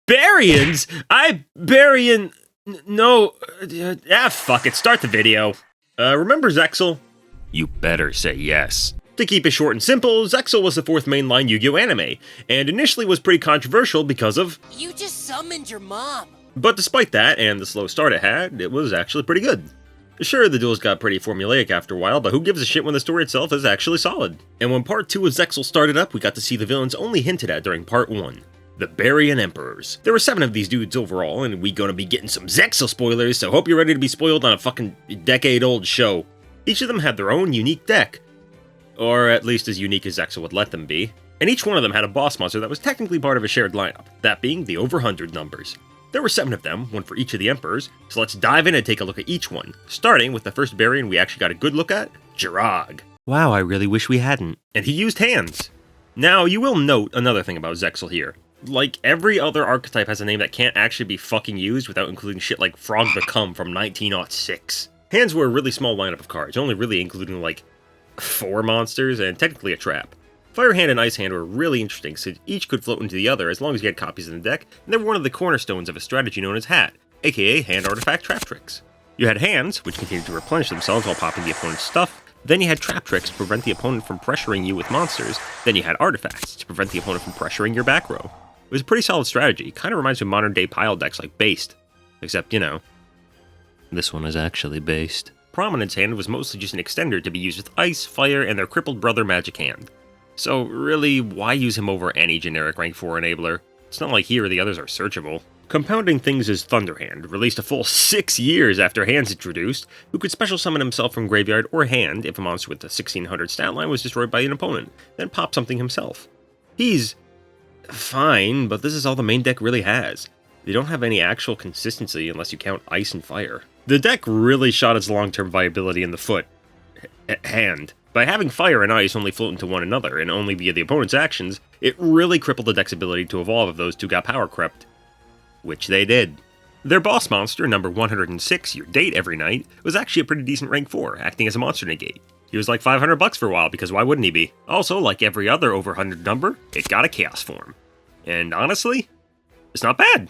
Barians? Barian... No... fuck it, start the video. Remember Zexal? You better say yes. To keep it short and simple, Zexal was the fourth mainline Yu-Gi-Oh anime, and initially was pretty controversial because of... You just summoned your mom! But despite that, and the slow start it had, it was actually pretty good. Sure, the duels got pretty formulaic after a while, but who gives a shit when the story itself is actually solid? And when part 2 of Zexal started up, we got to see the villains only hinted at during part 1. The Barian Emperors. There were 7 of these dudes overall, and we gonna be getting some Zexal spoilers, so hope you're ready to be spoiled on a fucking decade-old show. Each of them had their own unique deck. Or at least as unique as Zexal would let them be. And each one of them had a boss monster that was technically part of a shared lineup, that being the over 100 numbers. There were 7 of them, one for each of the Emperors, so let's dive in and take a look at each one, starting with the first Barian we actually got a good look at, Merag. Wow, I really wish we hadn't. And he used hands. Now, you will note another thing about Zexal here. Like, every other archetype has a name that can't actually be fucking used without including shit like Frog the Cum from 1906. Hands were a really small lineup of cards, only really including like 4 monsters and technically a trap. Fire Hand and Ice Hand were really interesting, since each could float into the other as long as you had copies in the deck, and they were one of the cornerstones of a strategy known as Hat, aka Hand Artifact Trap Tricks. You had Hands, which continued to replenish themselves while popping the opponent's stuff, then you had Trap Tricks to prevent the opponent from pressuring you with monsters, then you had Artifacts to prevent the opponent from pressuring your back row. It was a pretty solid strategy, kinda reminds me of modern day pile decks like Based. Except, you know, this one is actually Based. Prominence Hand was mostly just an extender to be used with Ice, Fire, and their crippled brother Magic Hand. So really, why use him over any generic rank 4 enabler? It's not like here the others are searchable. Compounding things is Thunderhand, released a full 6 years after Hand's introduced, who could special summon himself from graveyard or hand if a monster with the 1600 stat line was destroyed by an opponent, then pop something himself. He's fine, but this is all the main deck really has. They don't have any actual consistency unless you count Ice and Fire. The deck really shot its long-term viability in the foot. Hand. By having Fire and Ice only float into one another, and only via the opponent's actions, it really crippled the deck's ability to evolve if those two got power crept. Which they did. Their boss monster, number 106, your date every night, was actually a pretty decent rank 4, acting as a monster negate. He was like $500 for a while, because why wouldn't he be? Also, like every other over 100 number, it got a chaos form. And honestly, it's not bad.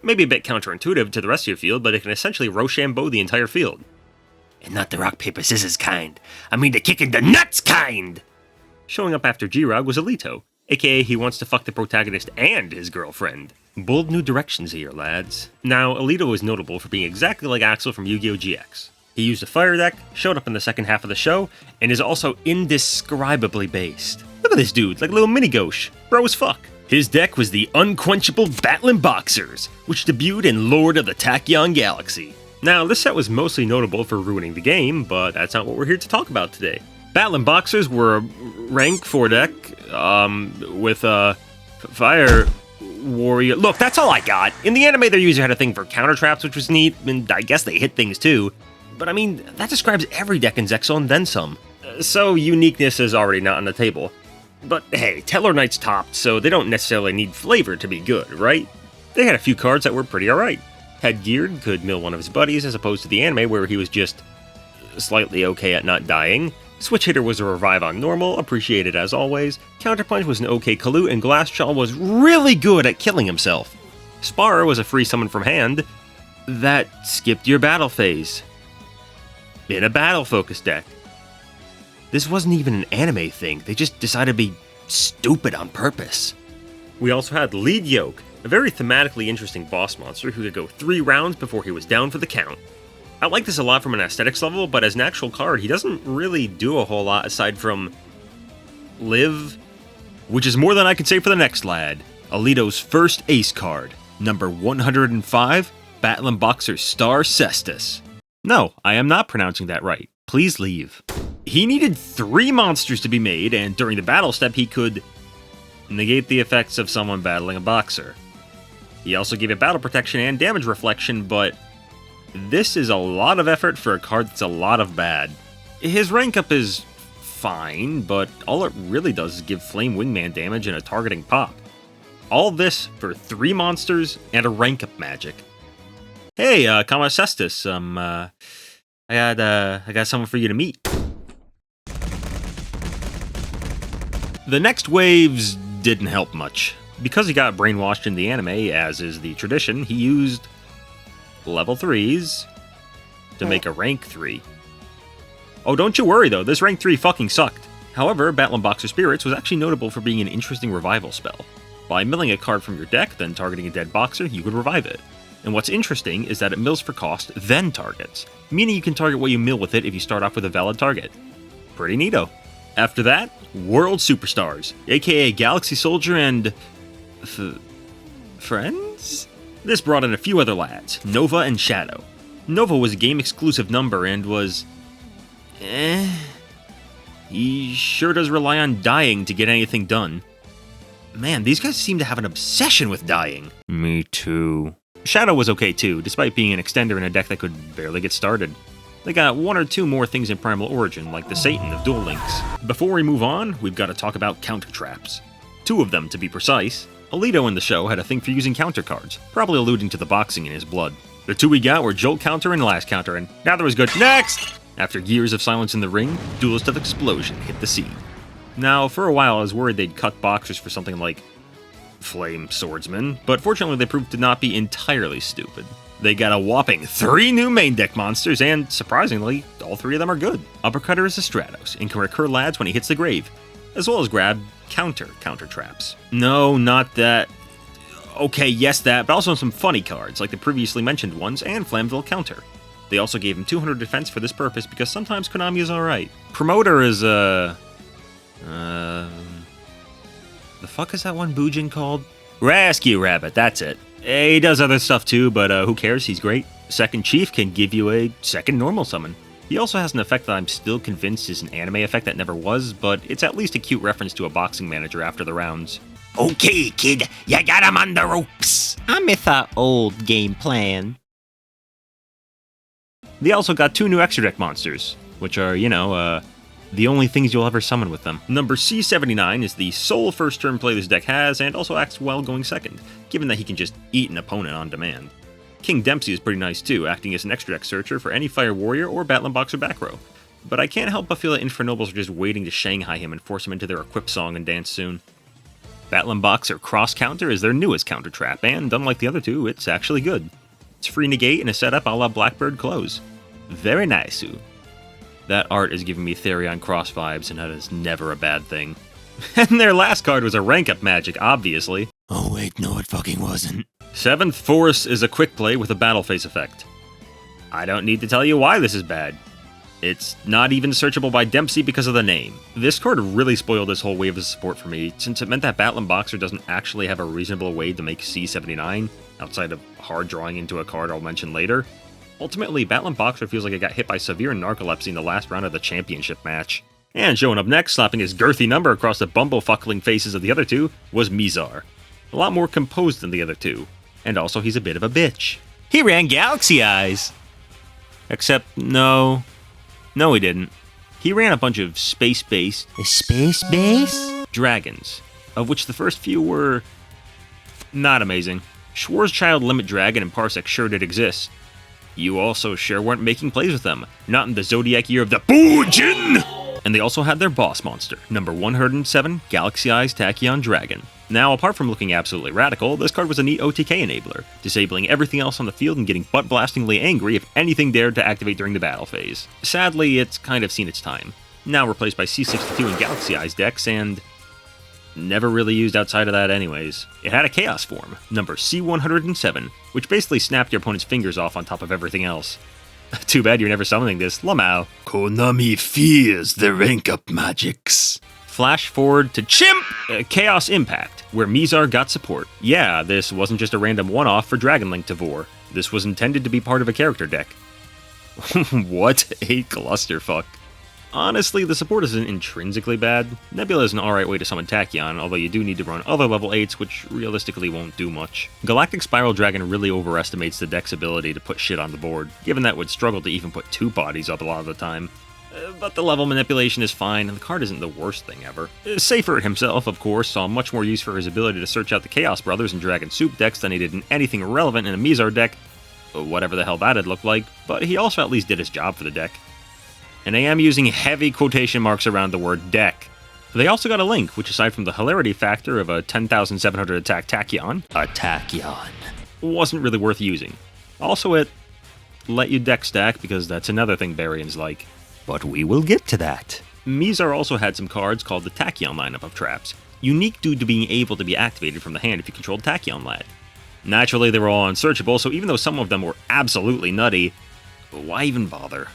Maybe a bit counterintuitive to the rest of your field, but it can essentially Rochambeau the entire field. And not the rock, paper, scissors kind. I mean the kicking the nuts kind! Showing up after Merag was Alito, aka he wants to fuck the protagonist and his girlfriend. Bold new directions here, lads. Now, Alito is notable for being exactly like Axel from Yu-Gi-Oh! GX. He used a fire deck, showed up in the second half of the show, and is also indescribably based. Look at this dude, like a little mini-gauche. Bro as fuck. His deck was the unquenchable Battlin Boxers, which debuted in Lord of the Tachyon Galaxy. Now, this set was mostly notable for ruining the game, but that's not what we're here to talk about today. Battlin Boxers were a rank 4 deck, with Fire Warrior. Look, that's all I got. In the anime, their user had a thing for counter traps, which was neat, and I guess they hit things too. But I mean, that describes every deck in Zexal and then some. So uniqueness is already not on the table. But hey, Teller Knight's topped, so they don't necessarily need flavor to be good, right? They had a few cards that were pretty alright. Headgeared could mill one of his buddies, as opposed to the anime where he was just slightly okay at not dying. Switch Hitter was a revive on normal, appreciated as always. Counterpunch was an okay Kalut, and Glassjaw was really good at killing himself. Spar was a free summon from hand that skipped your battle phase. In a battle-focused deck. This wasn't even an anime thing, they just decided to be stupid on purpose. We also had Lead Yoke, a very thematically interesting boss monster who could go 3 rounds before he was down for the count. I like this a lot from an aesthetics level, but as an actual card, he doesn't really do a whole lot aside from live, which is more than I can say for the next lad. Alito's first ace card, number 105, Battlin Boxer Star Cestus. No, I am not pronouncing that right. Please leave. He needed 3 monsters to be made, and during the battle step he could negate the effects of someone battling a boxer. He also gave it battle protection and damage reflection, but this is a lot of effort for a card that's a lot of bad. His rank up is fine, but all it really does is give Flame Wingman damage and a targeting pop. All this for 3 monsters and a rank up magic. Hey, Kama Cestus, I got someone for you to meet. The next waves didn't help much. Because he got brainwashed in the anime, as is the tradition, he used level 3s to make a rank 3. Oh, don't you worry though, this rank 3 fucking sucked. However, Battlin Boxer Spirits was actually notable for being an interesting revival spell. By milling a card from your deck, then targeting a dead boxer, you could revive it. And what's interesting is that it mills for cost, then targets, meaning you can target what you mill with it if you start off with a valid target. Pretty neato. After that, World Superstars, aka Galaxy Soldier and... friends? This brought in a few other lads, Nova and Shadow. Nova was a game-exclusive number and was... He sure does rely on dying to get anything done. Man, these guys seem to have an obsession with dying. Me too. Shadow was okay too, despite being an extender in a deck that could barely get started. They got one or two more things in Primal Origin, like the Satan of Duel Links. Before we move on, we've got to talk about counter traps. 2 of them, to be precise. Alito in the show had a thing for using counter cards, probably alluding to the boxing in his blood. The 2 we got were Jolt Counter and Last Counter, and now there was good. Next! After years of silence in the ring, Duelist of Explosion hit the scene. Now, for a while I was worried they'd cut boxers for something like Flame Swordsman, but fortunately they proved to not be entirely stupid. They got a whopping 3 new main deck monsters, and surprisingly, all 3 of them are good. Uppercutter is a Stratos, and can recur lads when he hits the grave, as well as grab counter traps. No, not that. Okay, yes that, but also some funny cards, like the previously mentioned ones, and Flamville Counter. They also gave him 200 defense for this purpose, because sometimes Konami is alright. Promoter is, the fuck is that one Bujin called? Rescue Rabbit, that's it. He does other stuff too, but who cares, he's great. Second Chief can give you a second normal summon. He also has an effect that I'm still convinced is an anime effect that never was, but it's at least a cute reference to a boxing manager after the rounds. Okay, kid, you got him on the ropes. I'm with the old game plan. They also got 2 new extra deck monsters, which are, the only things you'll ever summon with them. Number C79 is the sole first turn play this deck has, and also acts well going second, given that he can just eat an opponent on demand. King Dempsey is pretty nice too, acting as an extra deck searcher for any Fire Warrior or Battlin Boxer back row. But I can't help but feel that Infernobles are just waiting to Shanghai him and force him into their equip song and dance soon. Battlin Boxer Cross Counter is their newest counter trap, and unlike the other 2, it's actually good. It's free negate and a setup a la Blackbird Close. Very nice. That art is giving me Therion Cross vibes, and that is never a bad thing. And their last card was a rank-up magic, obviously. Oh wait, no it fucking wasn't. 7th Force is a quick play with a battle phase effect. I don't need to tell you why this is bad. It's not even searchable by Dempsey because of the name. This card really spoiled this whole wave of support for me, since it meant that Battlin Boxer doesn't actually have a reasonable way to make C79, outside of hard drawing into a card I'll mention later. Ultimately, Battlin Boxer feels like it got hit by severe narcolepsy in the last round of the championship match. And showing up next, slapping his girthy number across the bumblefuckling faces of the other 2, was Mizar. A lot more composed than the other 2. And also he's a bit of a bitch. He ran Galaxy Eyes! Except, no, he didn't. He ran a bunch of space-based... Space-base? Dragons, of which the first few were... not amazing. Schwarzschild Limit Dragon and Parsec sure did exist. You also sure weren't making plays with them, not in the Zodiac year of the Bujin! And they also had their boss monster, number 107, Galaxy Eyes Tachyon Dragon. Now, apart from looking absolutely radical, this card was a neat OTK enabler, disabling everything else on the field and getting butt-blastingly angry if anything dared to activate during the battle phase. Sadly, it's kind of seen its time. Now replaced by C62 and Galaxy Eyes decks, and... never really used outside of that anyways. It had a Chaos form, number C107, which basically snapped your opponent's fingers off on top of everything else. Too bad you're never summoning this, Lamau. Konami fears the rank-up magics. Flash forward to Chimp! Chaos Impact, where Mizar got support. Yeah, this wasn't just a random one-off for Dragonlink Tavor. This was intended to be part of a character deck. What a clusterfuck. Honestly, the support isn't intrinsically bad. Nebula is an alright way to summon Tachyon, although you do need to run other level 8s, which realistically won't do much. Galactic Spiral Dragon really overestimates the deck's ability to put shit on the board, given that it would struggle to even put 2 bodies up a lot of the time. But the level manipulation is fine, and the card isn't the worst thing ever. Seyfert himself, of course, saw much more use for his ability to search out the Chaos Brothers and Dragon Soup decks than he did in anything relevant in a Mizar deck, whatever the hell that'd look like, but he also at least did his job for the deck. And I am using heavy quotation marks around the word deck. They also got a link, which aside from the hilarity factor of a 10,700 attack Tachyon, wasn't really worth using. Also, it let you deck stack, because that's another thing Barians like. But we will get to that. Mizar also had some cards called the Tachyon lineup of traps, unique due to being able to be activated from the hand if you controlled Tachyon Lad. Naturally, they were all unsearchable, so even though some of them were absolutely nutty, why even bother?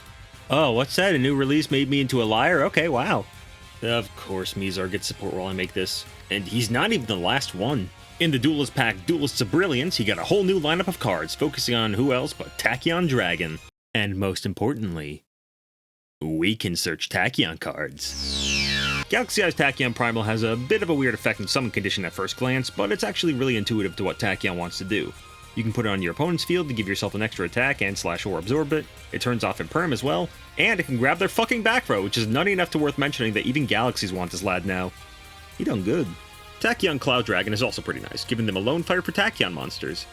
Oh, what's that? A new release made me into a liar? Okay, wow. Of course Mizar gets support while I make this, and he's not even the last one. In the Duelist pack Duelists of Brilliance, he got a whole new lineup of cards, focusing on who else but Tachyon Dragon. And most importantly, we can search Tachyon cards. Galaxy Eyes Tachyon Primal has a bit of a weird effect in summon condition at first glance, but it's actually really intuitive to what Tachyon wants to do. You can put it on your opponent's field to give yourself an extra attack and / or absorb it. It turns off in perm as well, and it can grab their fucking back row, which is nutty enough to worth mentioning that even Galaxies want this lad now. He done good. Tachyon Cloud Dragon is also pretty nice, giving them a lone fire for Tachyon monsters.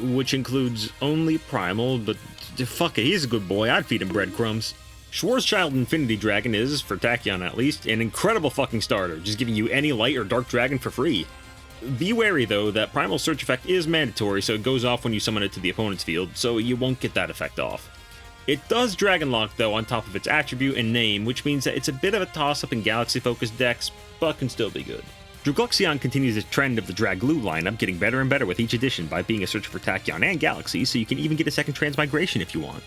Which includes only Primal, but fuck it, he's a good boy, I'd feed him breadcrumbs. Schwarzschild Infinity Dragon is, for Tachyon at least, an incredible fucking starter, just giving you any light or dark dragon for free. Be wary though that Primal Search effect is mandatory, so it goes off when you summon it to the opponent's field, so you won't get that effect off. It does Dragon Lock though on top of its attribute and name, which means that it's a bit of a toss-up in Galaxy-focused decks, but can still be good. Dragluxion continues the trend of the Draglu lineup, getting better and better with each edition by being a search for Tachyon and Galaxy, so you can even get a second transmigration if you want.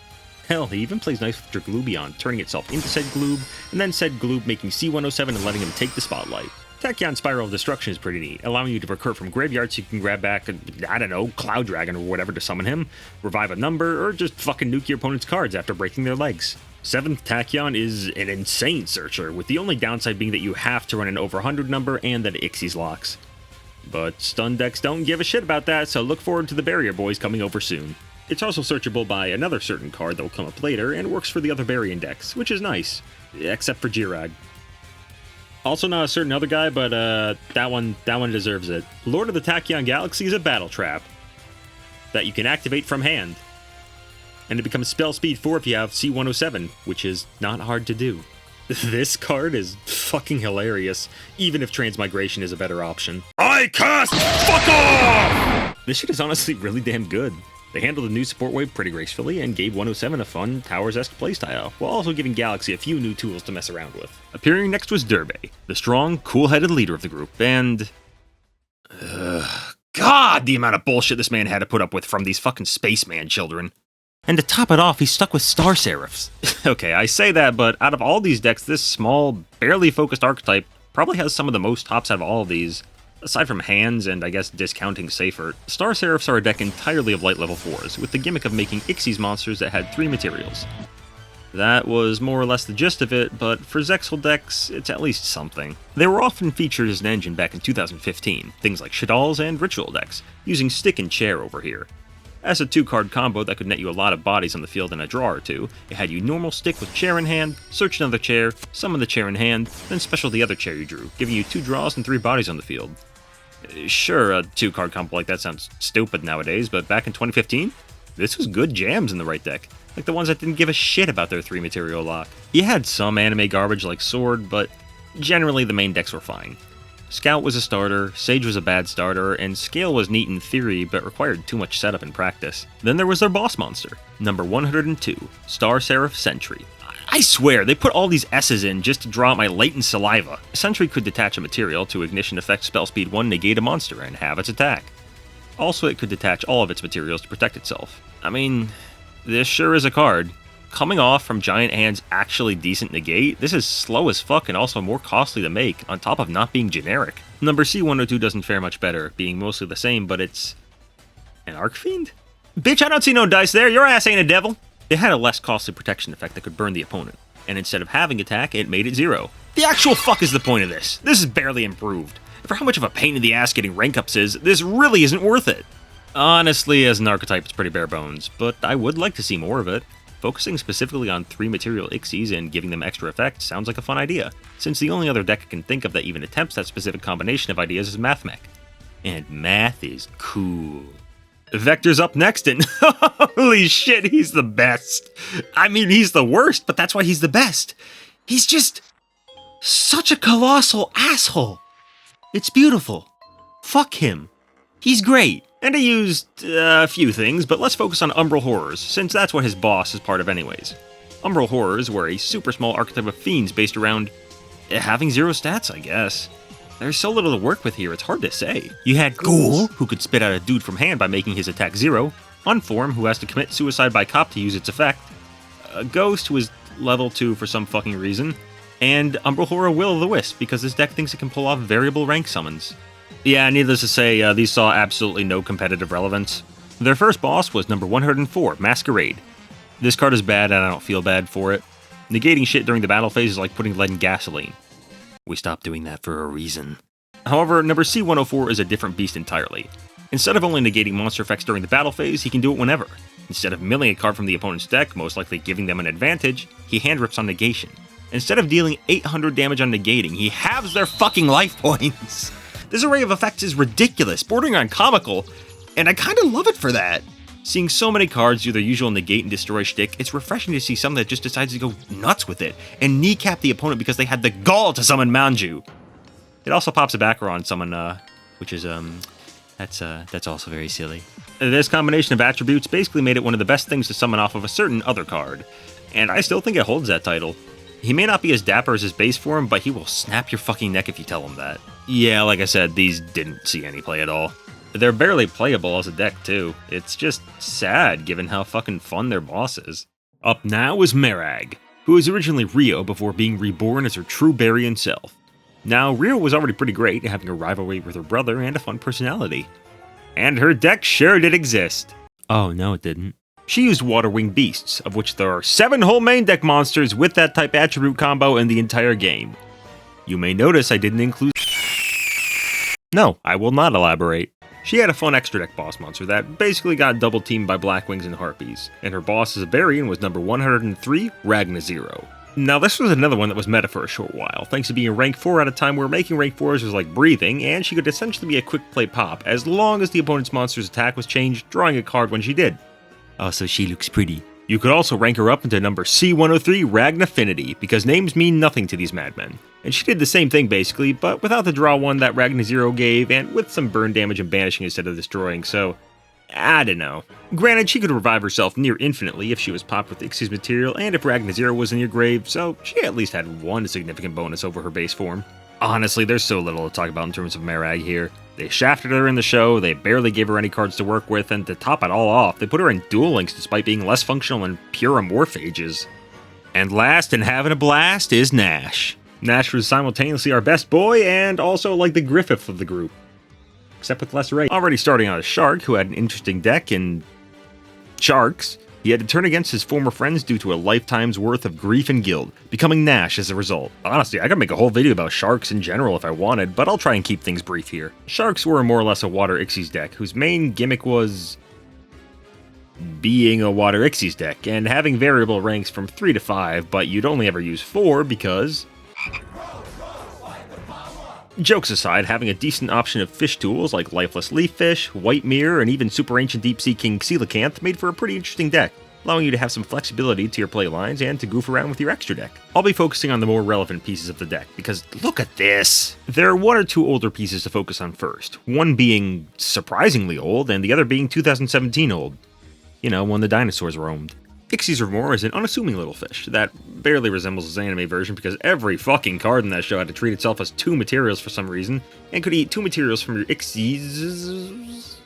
Hell, he even plays nice with Draglubion, turning itself into said Gloob, and then said Gloob making C107 and letting him take the spotlight. Tachyon Spiral of Destruction is pretty neat, allowing you to recur from graveyards so you can grab back, I don't know, Cloud Dragon or whatever to summon him, revive a number, or just fucking nuke your opponent's cards after breaking their legs. 7th Tachyon is an insane searcher, with the only downside being that you have to run an over 100 number and that Ixies locks. But stun decks don't give a shit about that, so look forward to the Barrier Boys coming over soon. It's also searchable by another certain card that will come up later, and works for the other Barian decks, which is nice. Except for Jirag. Also not a certain other guy, but that one deserves it. Lord of the Tachyon Galaxy is a battle trap that you can activate from hand. And it becomes spell speed 4 if you have C107, which is not hard to do. This card is fucking hilarious, even if Transmigration is a better option. I cast Fuck Off! This shit is honestly really damn good. They handled the new support wave pretty gracefully and gave 107 a fun Towers-esque playstyle, while also giving Galaxy a few new tools to mess around with. Appearing next was Durbe, the strong, cool-headed leader of the group, and... God, the amount of bullshit this man had to put up with from these fucking spaceman children. And to top it off, he's stuck with Star Seraphs. Okay, I say that, but out of all these decks, this small, barely focused archetype probably has some of the most tops out of all of these. Aside from hands and, I guess, discounting Safer, Star Seraphs are a deck entirely of light level 4s, with the gimmick of making Ixies monsters that had 3 materials. That was more or less the gist of it, but for Zexal decks, it's at least something. They were often featured as an engine back in 2015, things like Shadal's and Ritual decks, using Stick and Chair over here. As a 2-card combo that could net you a lot of bodies on the field in a draw or two, it had you normal Stick with Chair in hand, search another chair, summon the chair in hand, then special the other chair you drew, giving you 2 draws and 3 bodies on the field. Sure, a 2-card combo like that sounds stupid nowadays, but back in 2015, this was good jams in the right deck, like the ones that didn't give a shit about their 3-material lock. You had some anime garbage like Sword, but generally the main decks were fine. Scout was a starter, Sage was a bad starter, and Scale was neat in theory, but required too much setup in practice. Then there was their boss monster, number 102, Star Seraph Sentry. I swear, they put all these S's in just to draw out my latent saliva. Sentry could detach a material to ignition effect spell speed 1 negate a monster and have its attack. Also, it could detach all of its materials to protect itself. I mean, this sure is a card. Coming off from Giant Hand's actually decent negate, this is slow as fuck and also more costly to make, on top of not being generic. Number C102 doesn't fare much better, being mostly the same, but it's... an Archfiend? Bitch, I don't see no dice there, your ass ain't a devil! It had a less costly protection effect that could burn the opponent, and instead of having attack, it made it 0. The actual fuck is the point of this? This is barely improved. For how much of a pain in the ass getting rank ups is, this really isn't worth it. Honestly, as an archetype, it's pretty bare bones, but I would like to see more of it. Focusing specifically on 3-material Ixies and giving them extra effects sounds like a fun idea, since the only other deck I can think of that even attempts that specific combination of ideas is Mathmech. And math is cool. Vector's up next, and holy shit, he's the best. I mean, he's the worst, but that's why he's the best. He's just Such a colossal asshole. It's beautiful. Fuck him. He's great. And he used a few things, but let's focus on Umbral Horrors, since that's what his boss is part of anyways. Umbral Horrors were a super small archetype of fiends based around having 0 stats, I guess. There's so little to work with here, it's hard to say. You had Ghoul, who could spit out a dude from hand by making his attack 0, Unform, who has to commit suicide by cop to use its effect, a Ghost, who is level 2 for some fucking reason, and Umbral Horror Will-o'-the-Wisp, because this deck thinks it can pull off variable rank summons. Yeah, needless to say, these saw absolutely no competitive relevance. Their first boss was number 104, Masquerade. This card is bad and I don't feel bad for it. Negating shit during the battle phase is like putting lead in gasoline. We stopped doing that for a reason. However, number C104 is a different beast entirely. Instead of only negating monster effects during the battle phase, he can do it whenever. Instead of milling a card from the opponent's deck, most likely giving them an advantage, he hand rips on negation. Instead of dealing 800 damage on negating, he halves their fucking life points. This array of effects is ridiculous, bordering on comical, and I kinda love it for that. Seeing so many cards do their usual negate and destroy shtick, it's refreshing to see someone that just decides to go nuts with it, and kneecap the opponent because they had the gall to summon Manju. It also pops a backer on someone, which is, that's also very silly. This combination of attributes basically made it one of the best things to summon off of a certain other card, and I still think it holds that title. He may not be as dapper as his base form, but he will snap your fucking neck if you tell him that. Yeah, like I said, these didn't see any play at all. They're barely playable as a deck, too. It's just sad, given how fucking fun their boss is. Up now is Merag, who was originally Rio before being reborn as her true Barian self. Now, Rio was already pretty great, having a rivalry with her brother and a fun personality. And her deck sure did exist. Oh, no it didn't. She used Water Winged Beasts, of which there are 7 whole main deck monsters with that type attribute combo in the entire game. You may notice I didn't include... No, I will not elaborate. She had a fun extra deck boss monster that basically got double teamed by Blackwings and Harpies, and her boss as a Barian was number 103, Ragna0. Now this was another one that was meta for a short while, thanks to being rank 4 at a time where making rank 4s was like breathing, and she could essentially be a quick play pop as long as the opponent's monster's attack was changed, drawing a card when she did. Also, she looks pretty. You could also rank her up into number C103, Ragnafinity, because names mean nothing to these madmen. And she did the same thing basically, but without the draw 1 that Ragna0 gave, and with some burn damage and banishing instead of destroying, so... I don't know. Granted, she could revive herself near infinitely if she was popped with Ixie's material, and if Ragna0 was in your grave, so she at least had one significant bonus over her base form. Honestly, there's so little to talk about in terms of Merag here. They shafted her in the show, they barely gave her any cards to work with, and to top it all off, they put her in Duel Links despite being less functional than pure Amorphages. And last and having a blast is Nash. Nash was simultaneously our best boy and also like the Griffith of the group. Except with less rate. Already starting out as Shark, who had an interesting deck in... Sharks. He had to turn against his former friends due to a lifetime's worth of grief and guilt, becoming Nash as a result. Honestly, I could make a whole video about Sharks in general if I wanted, but I'll try and keep things brief here. Sharks were more or less a Water Ixies deck, whose main gimmick was... being a Water Ixies deck, and having variable ranks from 3 to 5, but you'd only ever use 4 because... Jokes aside, having a decent option of fish tools like Lifeless Leaf Fish, White Mirror, and even Super Ancient Deep Sea King Coelacanth made for a pretty interesting deck, allowing you to have some flexibility to your play lines and to goof around with your extra deck. I'll be focusing on the more relevant pieces of the deck, because look at this! There are 1 or 2 older pieces to focus on first, one being surprisingly old, and the other being 2017 old. You know, when the dinosaurs roamed. Ixie's Remore is an unassuming little fish that barely resembles his anime version because every fucking card in that show had to treat itself as 2 materials for some reason, and could eat 2 materials from your Ixies...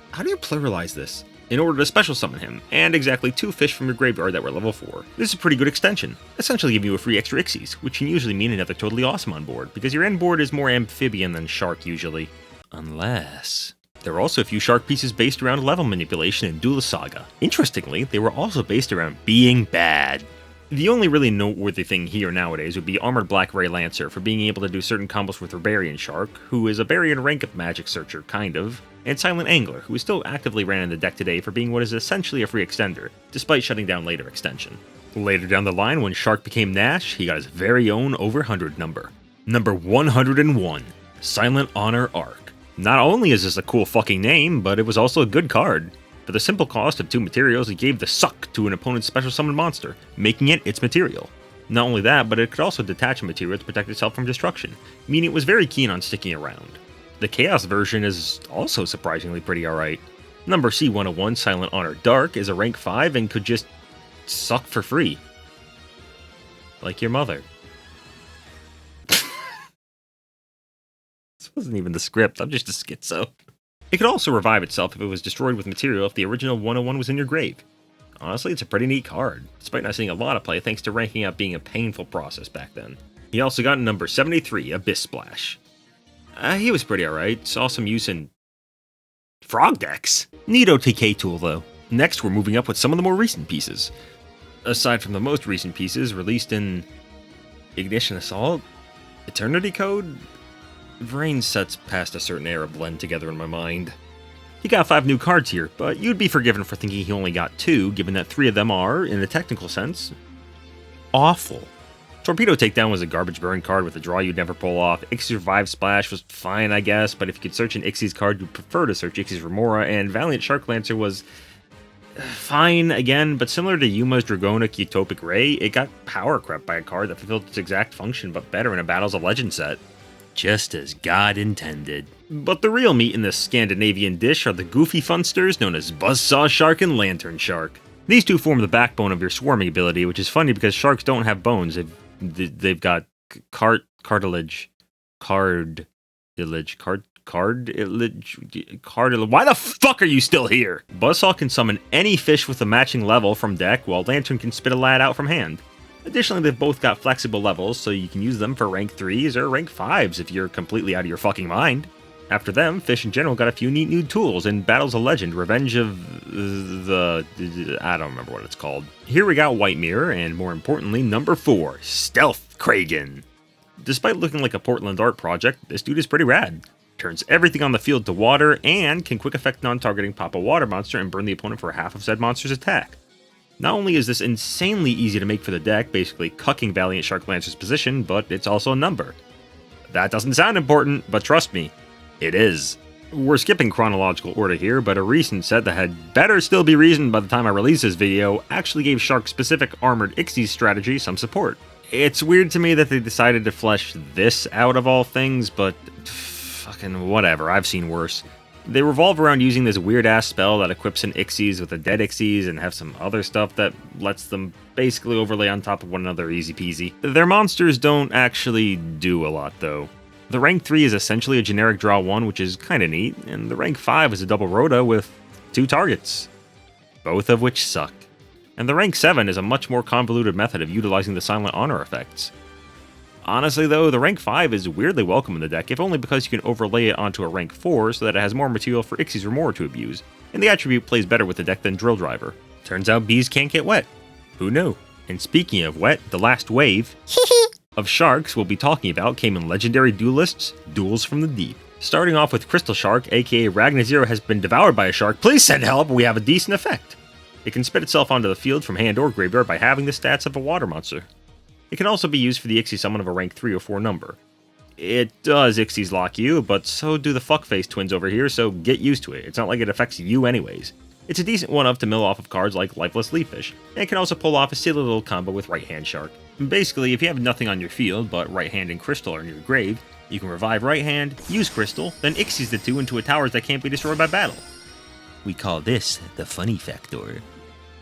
How do you pluralize this? In order to special summon him, and exactly 2 fish from your graveyard that were level 4. This is a pretty good extension, essentially giving you a free extra Ixies, which can usually mean another totally awesome on board, because your end board is more amphibian than shark usually. Unless... There were also a few shark pieces based around level manipulation in Duelist Saga. Interestingly, they were also based around being bad. The only really noteworthy thing here nowadays would be Armored Black Ray Lancer for being able to do certain combos with her Barian Shark, who is a Barian rank of Magic Searcher, kind of, and Silent Angler, who is still actively ran in the deck today for being what is essentially a free extender, despite shutting down later extension. Later down the line, when Shark became Nash, he got his very own over 100 number. Number 101, Silent Honor Arc. Not only is this a cool fucking name, but it was also a good card. For the simple cost of 2 materials, it gave the suck to an opponent's special summon monster, making it its material. Not only that, but it could also detach a material to protect itself from destruction, meaning it was very keen on sticking around. The Chaos version is also surprisingly pretty alright. Number C101, Silent Honor Dark, is a rank 5 and could just suck for free. Like your mother. This wasn't even the script, I'm just a schizo. It could also revive itself if it was destroyed with material if the original 101 was in your grave. Honestly, it's a pretty neat card, despite not seeing a lot of play thanks to ranking up being a painful process back then. He also got number 73, Abyss Splash. He was pretty alright, saw some use in frog decks. Neato TK tool though. Next, we're moving up with some of the more recent pieces. Aside from the most recent pieces released in Ignition Assault, Eternity Code, Brain sets past a certain era blend together in my mind. He got 5 new cards here, but you'd be forgiven for thinking he only got 2, given that 3 of them are, in a technical sense, awful. Torpedo Takedown was a garbage burn card with a draw you'd never pull off. Ixie's Revive Splash was fine, I guess, but if you could search an Ixie's card, you'd prefer to search Ixie's Remora, and Valiant Shark Lancer was fine again, but similar to Yuma's Dragonic Utopic Ray, it got power crept by a card that fulfilled its exact function, but better in a Battles of Legend set. Just as God intended. But the real meat in this Scandinavian dish are the goofy funsters known as Buzzsaw Shark and Lantern Shark. These two form the backbone of your swarming ability, which is funny because sharks don't have bones. They've got cartilage. Why the fuck are you still here? Buzzsaw can summon any fish with a matching level from deck, while Lantern can spit a lad out from hand. Additionally, they've both got flexible levels, so you can use them for rank 3s or rank 5s if you're completely out of your fucking mind. After them, fish in general got a few neat new tools in Battles of Legend, Revenge of the... I don't remember what it's called. Here we got White Mirror, and more importantly, number 4, Stealth Kragen. Despite looking like a Portland art project, this dude is pretty rad. Turns everything on the field to water, and can quick effect non-targeting pop a water monster and burn the opponent for half of said monster's attack. Not only is this insanely easy to make for the deck, basically cucking Valiant Shark Lancer's position, but it's also a number. That doesn't sound important, but trust me, it is. We're skipping chronological order here, but a recent set that had better still be reasoned by the time I release this video actually gave Shark-specific Armored Ixie's strategy some support. It's weird to me that they decided to flesh this out of all things, but fucking whatever, I've seen worse. They revolve around using this weird-ass spell that equips an Ixies with a dead Ixies and have some other stuff that lets them basically overlay on top of one another easy peasy. Their monsters don't actually do a lot, though. The rank 3 is essentially a generic draw 1, which is kinda neat, and the rank 5 is a double Rhoda with 2 targets, both of which suck. And the rank 7 is a much more convoluted method of utilizing the Silent Honor effects. Honestly though, the rank 5 is weirdly welcome in the deck, if only because you can overlay it onto a rank 4 so that it has more material for Ixie's Remora to abuse, and the attribute plays better with the deck than Drill Driver. Turns out bees can't get wet. Who knew? And speaking of wet, the last wave of sharks we'll be talking about came in Legendary Duelists, Duels from the Deep. Starting off with Crystal Shark, aka Ragnazero has been devoured by a shark, please send help, we have a decent effect. It can spit itself onto the field from hand or graveyard by having the stats of a water monster. It can also be used for the Ixie summon of a rank 3 or 4 number. It does Ixies lock you, but so do the fuckface twins over here, so get used to it. It's not like it affects you anyways. It's a decent one-up to mill off of cards like Lifeless Leaffish, and it can also pull off a silly little combo with Right Hand Shark. Basically, if you have nothing on your field, but Right Hand and Crystal are in your grave, you can revive Right Hand, use Crystal, then Ixies the two into a towers that can't be destroyed by battle. We call this the funny factor.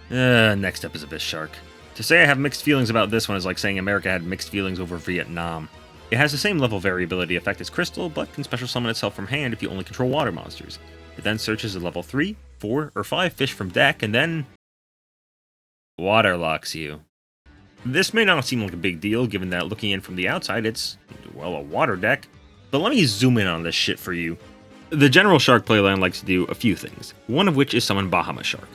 Next up is Abyss Shark. To say I have mixed feelings about this one is like saying America had mixed feelings over Vietnam. It has the same level variability effect as Crystal, but can special summon itself from hand if you only control water monsters. It then searches a level 3, 4, or 5 fish from deck, and then waterlocks you. This may not seem like a big deal, given that looking in from the outside, it's, well, a water deck. But let me zoom in on this shit for you. The general Shark playline likes to do a few things, one of which is summon Bahamut Shark.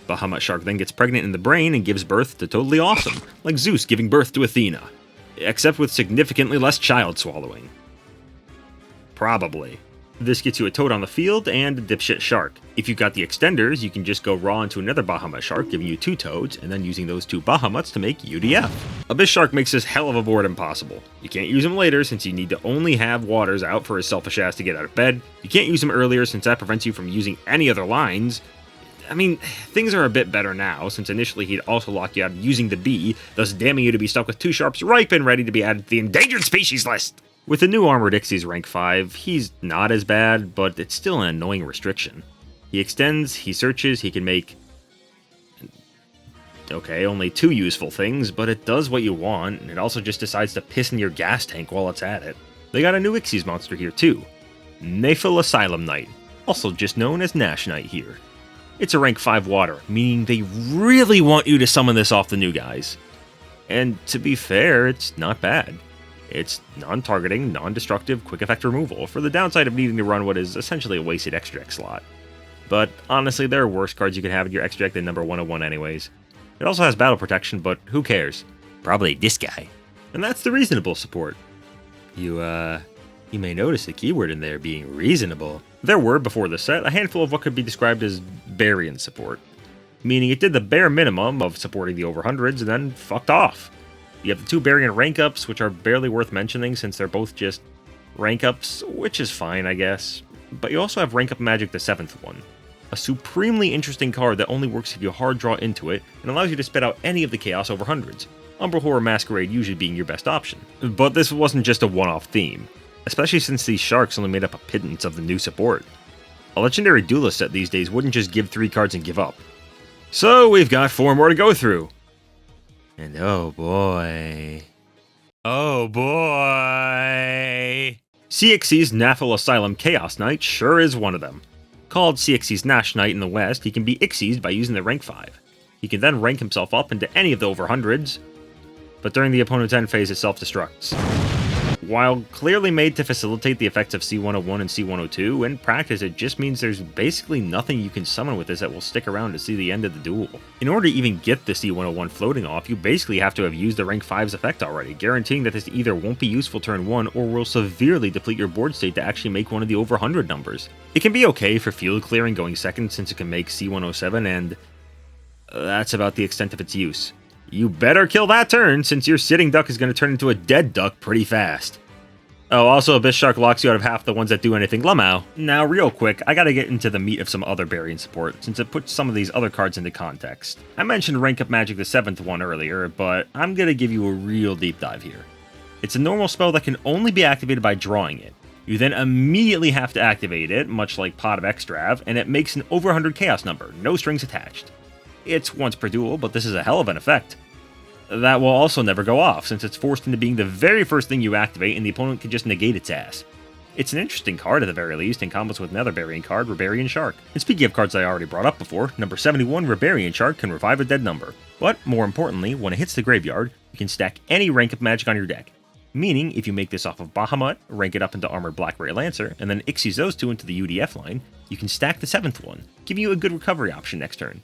Bahamut Shark then gets pregnant in the brain and gives birth to totally awesome, like Zeus giving birth to Athena. Except with significantly less child swallowing. Probably. This gets you a toad on the field and a dipshit shark. If you've got the extenders, you can just go raw into another Bahamut Shark, giving you 2 toads, and then using those 2 Bahamuts to make UDF. Abyss Shark makes this hell of a board impossible. You can't use him later since you need to only have waters out for his selfish ass to get out of bed. You can't use him earlier since that prevents you from using any other lines. I mean, things are a bit better now, since initially he'd also lock you out using the B, thus damning you to be stuck with 2 Sharps ripe and ready to be added to the endangered species list. With the new Armored Ixie's rank 5, he's not as bad, but it's still an annoying restriction. He extends, he searches, he can make... Okay, only 2 useful things, but it does what you want, and it also just decides to piss in your gas tank while it's at it. They got a new Ixie's monster here too. Nephil Asylum Knight, also just known as Nash Knight here. It's a rank 5 water, meaning they really want you to summon this off the new guys. And to be fair, it's not bad. It's non-targeting, non-destructive, quick effect removal, for the downside of needing to run what is essentially a wasted extra deck slot. But honestly, there are worse cards you could have in your extra deck than number 101 anyways. It also has battle protection, but who cares? Probably this guy. And that's the reasonable support. You may notice the keyword in there being reasonable. There were, before the set, a handful of what could be described as Barian support, meaning it did the bare minimum of supporting the over hundreds and then fucked off. You have the 2 Barian rank ups, which are barely worth mentioning since they're both just rank ups, which is fine, I guess. But you also have rank up magic the 7th one, a supremely interesting card that only works if you hard draw into it and allows you to spit out any of the chaos over hundreds, Umbral Horror Masquerade usually being your best option. But this wasn't just a one-off theme, especially since these sharks only made up a pittance of the new support. A legendary duelist set these days wouldn't just give 3 cards and give up. So we've got 4 more to go through. And oh boy. Oh boy. CXC's Nephil Asylum Chaos Knight sure is one of them. Called CXC's Nash Knight in the West, he can be Ixie'd by using the rank 5. He can then rank himself up into any of the over hundreds, but during the opponent's end phase it self-destructs. While clearly made to facilitate the effects of C101 and C102, in practice it just means there's basically nothing you can summon with this that will stick around to see the end of the duel. In order to even get the C101 floating off, you basically have to have used the rank 5's effect already, guaranteeing that this either won't be useful turn 1 or will severely deplete your board state to actually make one of the over 100 numbers. It can be okay for field clearing going second since it can make C107, and that's about the extent of its use. You better kill that turn, since your sitting duck is going to turn into a dead duck pretty fast. Oh, also Abyss Shark locks you out of half the ones that do anything Lamau. Now, real quick, I gotta get into the meat of some other Barian support, since it puts some of these other cards into context. I mentioned Rank Up Magic the 7th one earlier, but I'm gonna give you a real deep dive here. It's a normal spell that can only be activated by drawing it. You then immediately have to activate it, much like Pot of Extrav, and it makes an over 100 chaos number, no strings attached. It's once per duel, but this is a hell of an effect. That will also never go off, since it's forced into being the very first thing you activate and the opponent can just negate its ass. It's an interesting card at the very least, and combos with another Barian card, Barian Shark. And speaking of cards I already brought up before, number 71 Barian Shark can revive a dead number. But, more importantly, when it hits the graveyard, you can stack any rank up magic on your deck. Meaning, if you make this off of Bahamut, rank it up into Armored Black Ray Lancer, and then Ixies those 2 into the UDF line, you can stack the 7th one, giving you a good recovery option next turn.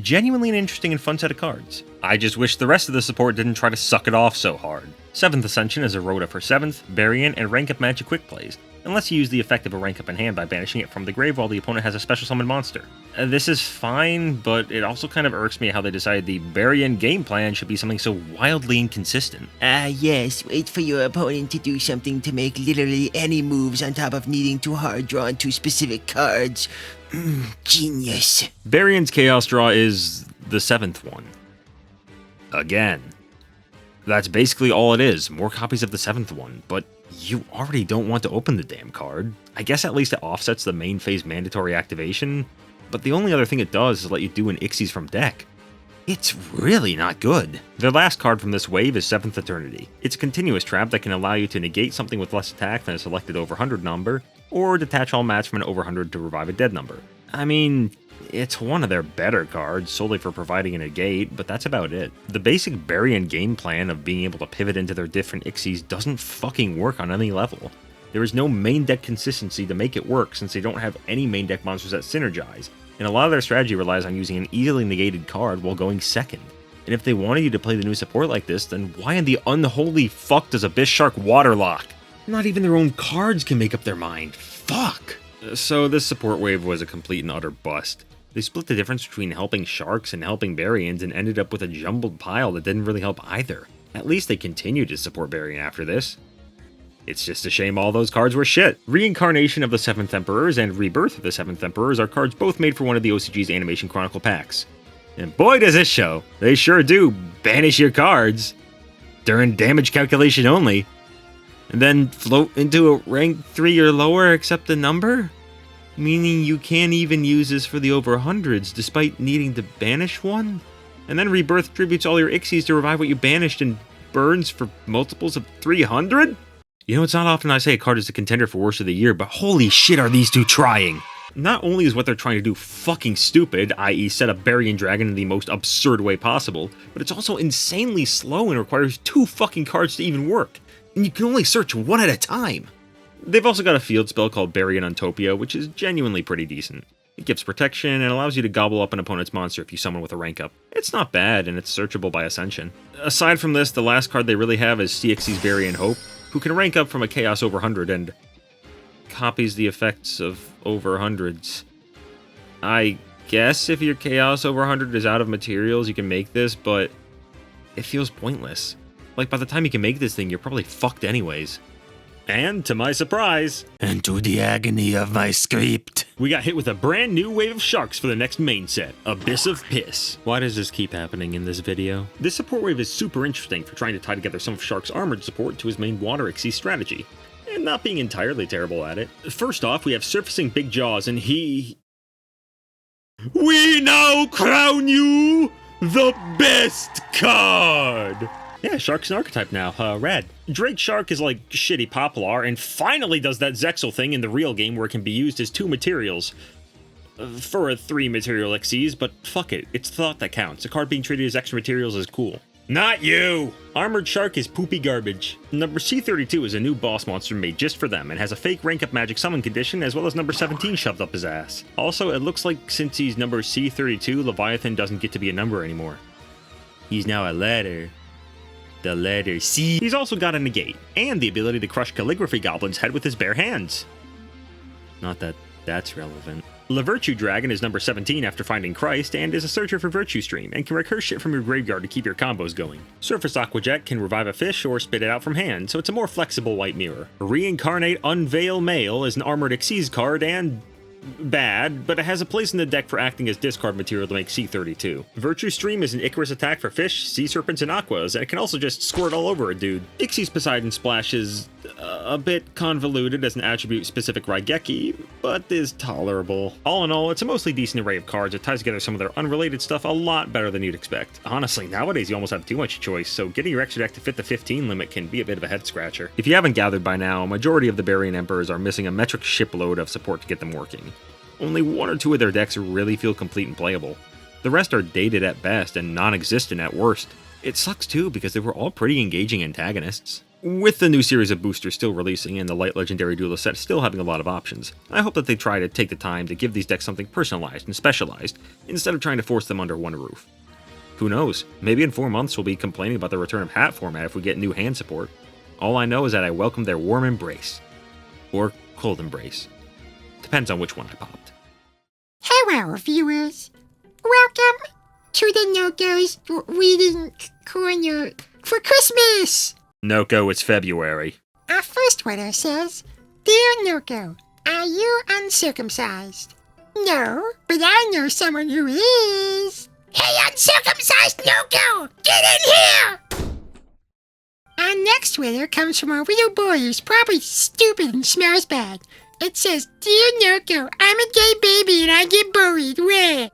Genuinely an interesting and fun set of cards. I just wish the rest of the support didn't try to suck it off so hard. 7th Ascension is a Rhoda for 7th, Barian, and rank up magic quick plays, unless you use the effect of a rank up in hand by banishing it from the grave while the opponent has a special summon monster. This is fine, but it also kind of irks me how they decided the Barian game plan should be something so wildly inconsistent. Yes, wait for your opponent to do something to make literally any moves on top of needing to hard draw into specific cards. Genius. Barian's Chaos Draw is the 7th one. Again. That's basically all it is, more copies of the 7th one, but you already don't want to open the damn card. I guess at least it offsets the main phase mandatory activation, but the only other thing it does is let you do an Ixies from deck. It's really not good. The last card from this wave is 7th Eternity. It's a continuous trap that can allow you to negate something with less attack than a selected over 100 number, or detach all mats from an over 100 to revive a dead number. I mean, it's one of their better cards, solely for providing a negate, but that's about it. The basic Barian game plan of being able to pivot into their different Ixies doesn't fucking work on any level. There is no main deck consistency to make it work since they don't have any main deck monsters that synergize, and a lot of their strategy relies on using an easily negated card while going second. And if they wanted you to play the new support like this, then why in the unholy fuck does Abyss Shark waterlock? Not even their own cards can make up their mind. Fuck! So this support wave was a complete and utter bust. They split the difference between helping Sharks and helping Barians and ended up with a jumbled pile that didn't really help either. At least they continued to support Barian after this. It's just a shame all those cards were shit. Reincarnation of the Seventh Emperors and Rebirth of the Seventh Emperors are cards both made for one of the OCG's Animation Chronicle packs. And boy does this show, they sure do banish your cards during damage calculation only, and then float into a rank 3 or lower except the number? Meaning you can't even use this for the over hundreds despite needing to banish one? And then Rebirth tributes all your Ixies to revive what you banished and burns for multiples of 300? You know, it's not often I say a card is a contender for Worst of the Year, but holy shit are these two trying! Not only is what they're trying to do fucking stupid, i.e. set up Barian Dragon in the most absurd way possible, but it's also insanely slow and requires 2 fucking cards to even work, and you can only search one at a time. They've also got a field spell called Barian Untopia, which is genuinely pretty decent. It gives protection and allows you to gobble up an opponent's monster if you summon with a rank up. It's not bad, and it's searchable by Ascension. Aside from this, the last card they really have is CXC's Barian Hope, who can rank up from a Chaos over 100 and copies the effects of over hundreds. I guess if your Chaos over 100 is out of materials, you can make this, but it feels pointless. Like, by the time you can make this thing, you're probably fucked anyways. And, to my surprise, And to the agony of my script. we got hit with a brand new wave of sharks for the next main set, Abyss of Piss. Why does this keep happening in this video? This support wave is super interesting for trying to tie together some of Shark's armored support to his main water Xyz strategy, and not being entirely terrible at it. First off, we have Surfacing Big Jaws, and he... We now crown you the best card! Yeah, Shark's an archetype now, rad. Drake Shark is like shitty Poplar, and finally does that Zexal thing in the real game where it can be used as 2 materials. For a 3 material Xyz, but fuck it, it's thought that counts. A card being treated as extra materials is cool. Not you! Armored Shark is poopy garbage. Number C32 is a new boss monster made just for them, and has a fake rank up magic summon condition as well as number 17 shoved up his ass. Also, it looks like since he's number C32, Leviathan doesn't get to be a number anymore. He's now a letter. The letter C. He's also got a negate, and the ability to crush Calligraphy Goblin's head with his bare hands. Not that that's relevant. La Virtue Dragon is number 17 after finding Christ, and is a searcher for Virtue Stream, and can recur shit from your graveyard to keep your combos going. Surface Aquajet can revive a fish or spit it out from hand, so it's a more flexible white mirror. Reincarnate Unveil Male is an armored Xyz card, and bad, but it has a place in the deck for acting as discard material to make C32. Virtue Stream is an Icarus attack for fish, sea serpents, and aquas, and it can also just squirt all over a dude. Ixie's Poseidon Splash is a bit convoluted as an attribute-specific Raigeki, but is tolerable. All in all, it's a mostly decent array of cards that ties together some of their unrelated stuff a lot better than you'd expect. Honestly, nowadays you almost have too much choice, so getting your extra deck to fit the 15 limit can be a bit of a head-scratcher. If you haven't gathered by now, a majority of the Barian Emperors are missing a metric shipload of support to get them working. Only 1 or 2 of their decks really feel complete and playable. The rest are dated at best and non-existent at worst. It sucks too because they were all pretty engaging antagonists. With the new series of boosters still releasing and the Light Legendary Duelist set still having a lot of options, I hope that they try to take the time to give these decks something personalized and specialized instead of trying to force them under one roof. Who knows, maybe in 4 months we'll be complaining about the return of hat format if we get new hand support. All I know is that I welcome their warm embrace. Or cold embrace. Depends on which one I popped. Hello, viewers. Welcome to the Noko's Reading Corner for Christmas. Noko, it's February. Our first letter says, Dear Noko, are you uncircumcised? No, but I know someone who is. Hey, uncircumcised Noko, get in here! Our next letter comes from a little boy who's probably stupid and smells bad. It says, Dear Noko, I'm a gay baby and I get bullied. Where?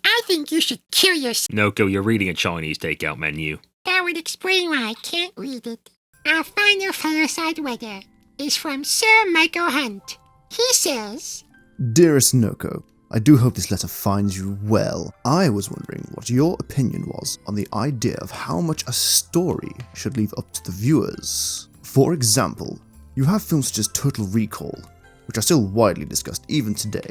I think you should kill yourself. Noko, you're reading a Chinese takeout menu. That would explain why I can't read it. Our final fireside letter is from Sir Michael Hunt. He says, Dearest Noko, I do hope this letter finds you well. I was wondering what your opinion was on the idea of how much a story should leave up to the viewers. For example, you have films such as Total Recall, which are still widely discussed even today,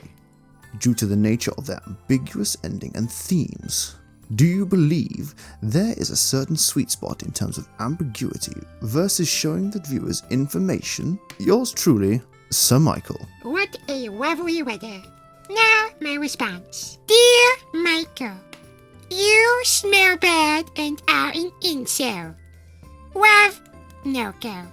due to the nature of their ambiguous ending and themes. Do you believe there is a certain sweet spot in terms of ambiguity versus showing the viewers information? Yours truly, Sir Michael. What a lovely letter. Now, my response. Dear Michael, you smell bad and are an incel. Love, Noko.